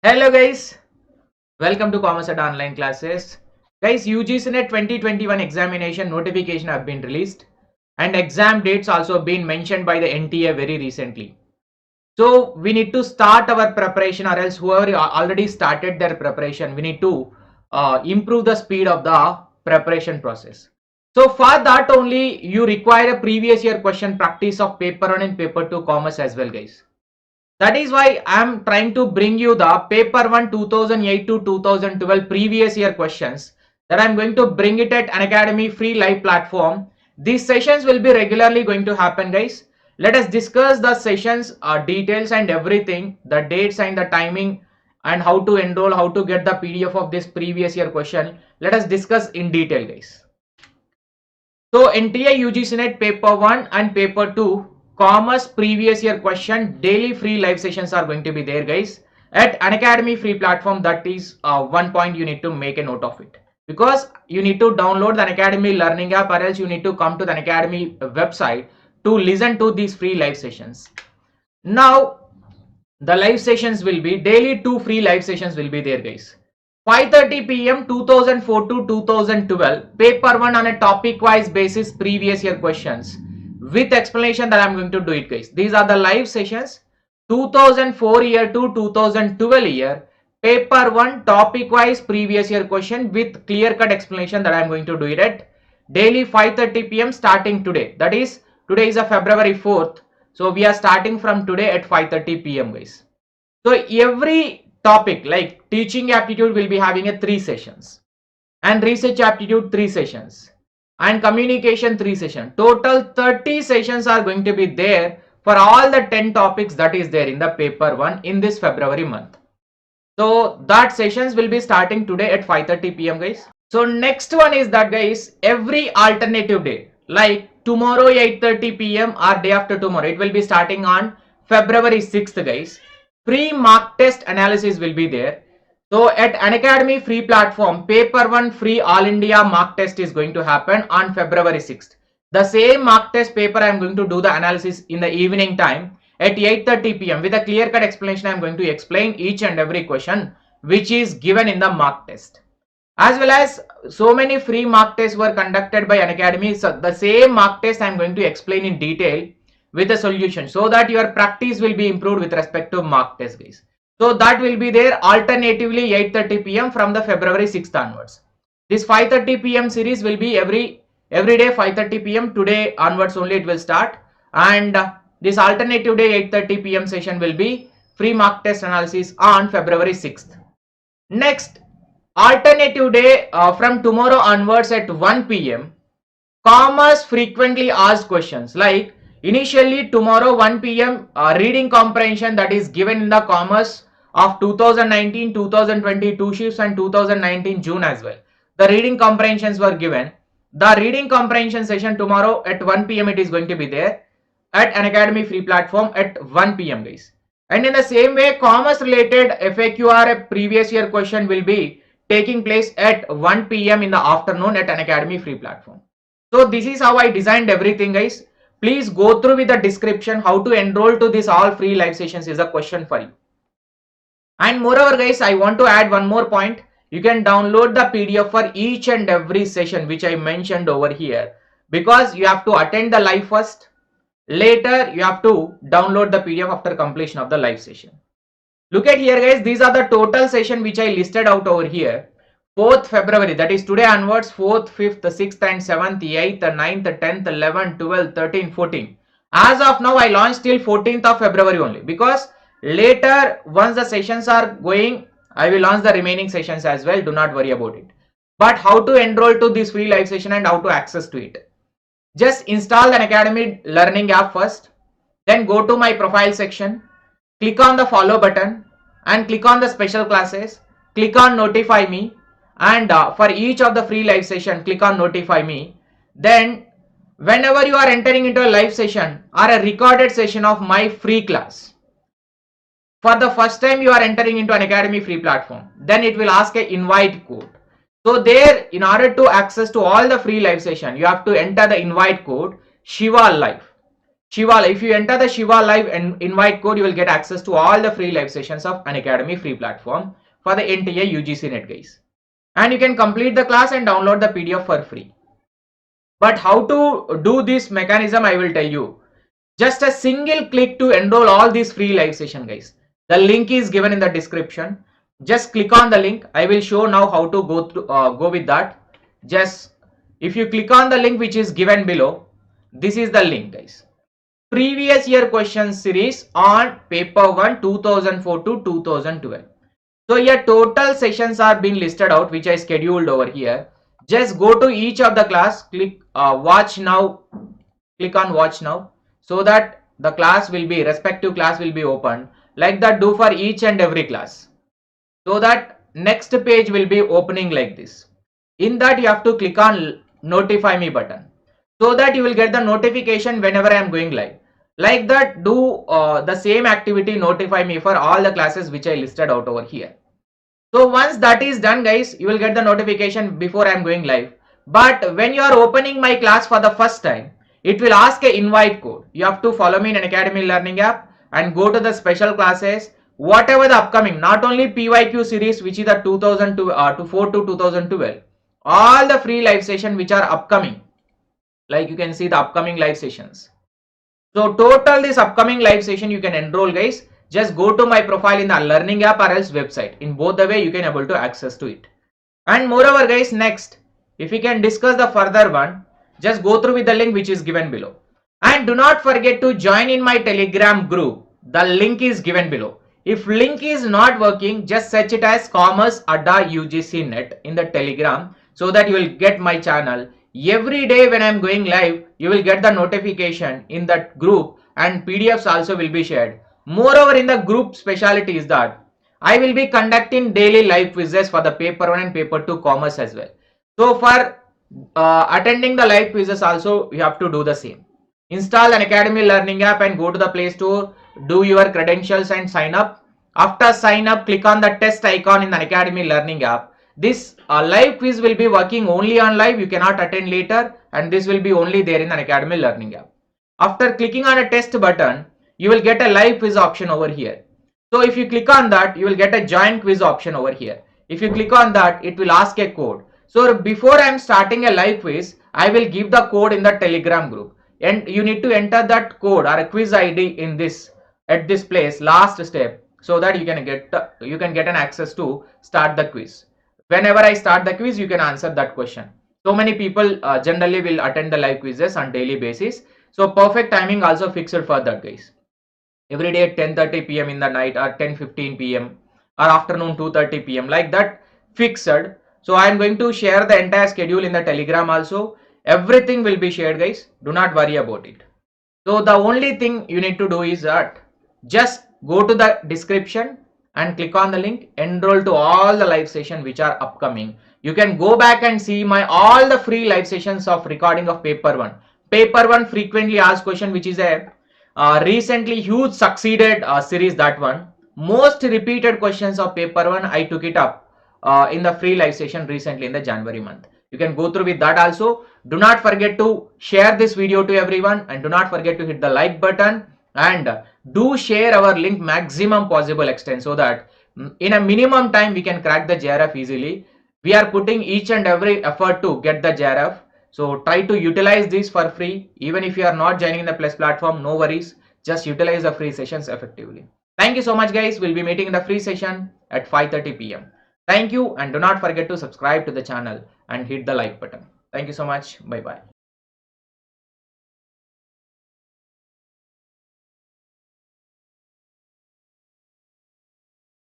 Hello guys, welcome to Commerce at Online Classes. Guys, UGC NET 2021 examination notification have been released and exam dates also been mentioned by the NTA very recently. So we need to start our preparation, or else whoever already started their preparation, we need to improve the speed of the preparation process. So for that only you require a previous year question practice of paper 1 and paper 2 commerce as well guys. That is why I am trying to bring you the paper 1 2008 to 2012 previous year questions that I am going to bring it at Unacademy free live platform. These sessions will be regularly going to happen guys. Let us discuss the sessions details and everything, the dates and the timing, and how to enroll, how to get the PDF of this previous year question. Let us discuss in detail guys. So NTA UGC NET paper 1 and paper 2 commerce previous year question daily free live sessions are going to be there guys at Unacademy free platform. That is one point you need to make a note of it, because you need to download the Unacademy learning app, or else you need to come to the Unacademy website to listen to these free live sessions. Now the live sessions will be daily, two free live sessions will be there guys. 5:30 p.m. 2004 to 2012 paper 1 on a topic wise basis previous year questions with explanation that I'm going to do it guys. These are the live sessions. 2004 year to 2012 year paper 1 topic wise previous year question with clear cut explanation that I'm going to do it at daily 5:30 p.m. starting today. That is, today is a February 4th. So we are starting from today at 5:30 p.m. guys. So every topic like teaching aptitude will be having a 3 sessions, and research aptitude 3 sessions, and communication 3 sessions. Total 30 sessions are going to be there for all the 10 topics that is there in the paper 1 in this February month. So that sessions will be starting today at 5:30 p.m. guys. So next one is that guys, every alternative day like tomorrow 8:30 p.m. or day after tomorrow, it will be starting on February 6th guys. Free mock test analysis will be there. So at Unacademy free platform, paper 1 free all India mock test is going to happen on February 6th. The same mock test paper I am going to do the analysis in the evening time at 8:30 p.m. with a clear cut explanation. I am going to explain each and every question which is given in the mock test. As well as so many free mock tests were conducted by Unacademy. So the same mock test I am going to explain in detail with a solution, so that your practice will be improved with respect to mock test guys. So that will be there alternatively 8:30 p.m. from the February 6th onwards. This 5:30 p.m. series will be every day 5:30 p.m. Today onwards only it will start, and this alternative day 8:30 p.m. session will be free mock test analysis on February 6th. Next, alternative day from tomorrow onwards at 1 p.m. commerce frequently asked questions. Like initially tomorrow 1 p.m. Reading comprehension that is given in the commerce of 2019, 2020 two shifts and 2019 June as well. The reading comprehensions were given. The reading comprehension session tomorrow at 1 p.m. it is going to be there at Unacademy free platform at 1 p.m. guys. And in the same way, commerce related FAQ or a previous year question will be taking place at 1 p.m. in the afternoon at Unacademy free platform. So this is how I designed everything guys. Please go through with the description. How to enroll to this all free live sessions is a question for you. And moreover guys, I want to add one more point. You can download the PDF for each and every session which I mentioned over here, because you have to attend the live first. Later you have to download the PDF after completion of the live session. Look at here guys, these are the total session which I listed out over here. 4th February, that is today onwards, 4th, 5th, 6th and 7th, 8th, 9th, 10th, 11th, 12th, 13th, 14th. As of now I launched till 14th of February only, because later once the sessions are going, I will launch the remaining sessions as well. Do not worry about it. But how to enroll to this free live session and how to access to it? Just install the Unacademy learning app first, then go to my profile section, click on the follow button and click on the special classes, click on notify me, and for each of the free live session click on notify me. Then whenever you are entering into a live session or a recorded session of my free class, for the first time you are entering into Unacademy free platform, then it will ask a invite code. So there, in order to access to all the free live session, you have to enter the invite code Shiva Live. Shiva, if you enter the Shiva Live and invite code, you will get access to all the free live sessions of Unacademy free platform for the entire UGC net, guys. And you can complete the class and download the PDF for free. But how to do this mechanism, I will tell you. Just a single click to enroll all these free live session, guys. The link is given in the description. Just click on the link. I will show now how to go with that. Just if you click on the link which is given below, this is the link, guys. Previous year question series on paper 1 2004 to 2012. So here total sessions are being listed out which I scheduled over here. Just go to each of the class, click watch now, click on watch now, so that the class will be, respective class will be open. Like that do for each and every class. So that next page will be opening like this. In that you have to click on notify me button, so that you will get the notification whenever I am going live. Like that do the same activity, notify me for all the classes which I listed out over here. So once that is done, guys, you will get the notification before I am going live. But when you are opening my class for the first time, it will ask a invite code. You have to follow me in Unacademy Learning app and go to the special classes, whatever the upcoming, not only PYQ series which is the 2004 to 2012, all the free live session which are upcoming, like you can see the upcoming live sessions. So total this upcoming live session you can enroll, guys. Just go to my profile in the learning app or else website. In both the way you can able to access to it. And moreover, guys, next, if we can discuss the further one, just go through with the link which is given below. And do not forget to join in my Telegram group. The link is given below. If link is not working, just search it as Commerce Adda UGC Net in the Telegram, so that you will get my channel. Every day when I am going live, you will get the notification in that group, and PDFs also will be shared. Moreover, in the group speciality is that I will be conducting daily live quizzes for the paper 1 and paper 2 commerce as well. So for attending the live quizzes also, you have to do the same. Install an Unacademy Learning app and go to the Play Store, do your credentials and sign up. After sign up, click on the test icon in the Unacademy Learning app. This live quiz will be working only on live, you cannot attend later, and this will be only there in the Unacademy Learning app. After clicking on a test button, you will get a live quiz option over here. So if you click on that, you will get a join quiz option over here. If you click on that, it will ask a code. So before I am starting a live quiz, I will give the code in the Telegram group, and you need to enter that code or a quiz ID in this, at this place, last step, so that you can get an access to start the quiz. Whenever I start the quiz, you can answer that question. So many people generally will attend the live quizzes on daily basis. So perfect timing also fixed for that, guys. Every day at 10:30 p.m. in the night, or 10:15 p.m. or afternoon 2:30 p.m. like that fixed. So I am going to share the entire schedule in the Telegram also. Everything will be shared, guys. Do not worry about it. So the only thing you need to do is that just go to the description and click on the link, enroll to all the live sessions which are upcoming. You can go back and see my all the free live sessions of recording of paper 1. Paper 1 frequently asked question, which is a recently huge succeeded series. That one, most repeated questions of paper 1, I took it up in the free live session recently in the January month. You can go through with that also. Do not forget to share this video to everyone, and do not forget to hit the like button, and do share our link maximum possible extent, so that in a minimum time we can crack the JRF easily. We are putting each and every effort to get the JRF. So try to utilize this for free. Even if you are not joining the Plus platform, no worries. Just utilize the free sessions effectively. Thank you so much, guys. We'll be meeting in the free session at 5:30 p.m. Thank you, and do not forget to subscribe to the channel and hit the like button. Thank you so much. Bye bye.